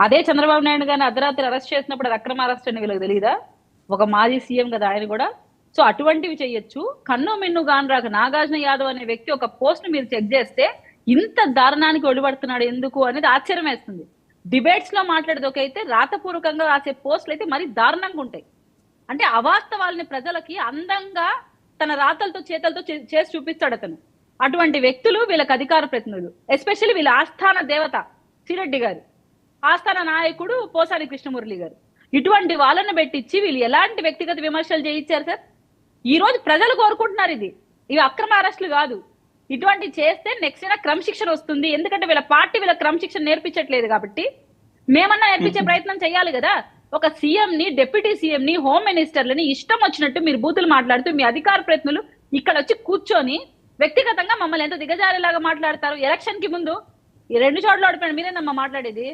అదే చంద్రబాబు నాయుడు గారిని అర్ధరాత్రి అరెస్ట్ చేసినప్పుడు అది అక్రమ అరెస్ట్ అని వీళ్ళకి తెలియదా? ఒక మాజీ సీఎం కదా ఆయన కూడా. సో అటువంటివి చేయొచ్చు. కన్ను మిన్ను గానరాక నాగార్జున యాదవ్ అనే వ్యక్తి ఒక పోస్ట్ మీరు చెక్ చేస్తే ఇంత దారుణానికి ఒడిపడుతున్నాడు ఎందుకు అనేది ఆశ్చర్యం వేస్తుంది. డిబేట్స్ లో మాట్లాడేది ఒక అయితే, రాతపూర్వకంగా రాసే పోస్టులు అయితే మరీ దారుణంగా ఉంటాయి. అంటే అవాస్తవాలని ప్రజలకి అందంగా తన రాతలతో చేతలతో చేసి చూపిస్తాడు అతను. అటువంటి వ్యక్తులు వీళ్ళకి అధికార ప్రతినిధులు. ఎస్పెషల్లీ వీళ్ళ ఆస్థాన దేవత సిరెడ్డి గారు, ఆస్థాన నాయకుడు పోసాని కృష్ణమురళి గారు, ఇటువంటి వాళ్ళని పెట్టించి వీళ్ళు ఎలాంటి వ్యక్తిగత విమర్శలు చేయించారు సార్? ఈ రోజు ప్రజలు కోరుకుంటున్నారు ఇవి అక్రమ అరెస్టులు కాదు. ఇటువంటి చేస్తే నెక్స్ట్ అయినా క్రమశిక్షణ వస్తుంది. ఎందుకంటే వీళ్ళ పార్టీ వీళ్ళ క్రమశిక్షణ నేర్పించట్లేదు కాబట్టి మేమన్నా నేర్పించే ప్రయత్నం చేయాలి కదా. ఒక సీఎం ని, డిప్యూటీ సీఎం ని, హోమ్ మినిస్టర్లని ఇష్టం వచ్చినట్టు మీరు బూతులు మాట్లాడుతూ మీ అధికార ప్రతినిధులు ఇక్కడ వచ్చి కూర్చొని వ్యక్తిగతంగా మమ్మల్ని ఎంత దిగజారేలాగా మాట్లాడతారు. ఎలక్షన్ కి ముందు ఈ 2 చోట్ల ఓడిపోయిన మీరేనమ్మా మాట్లాడేది.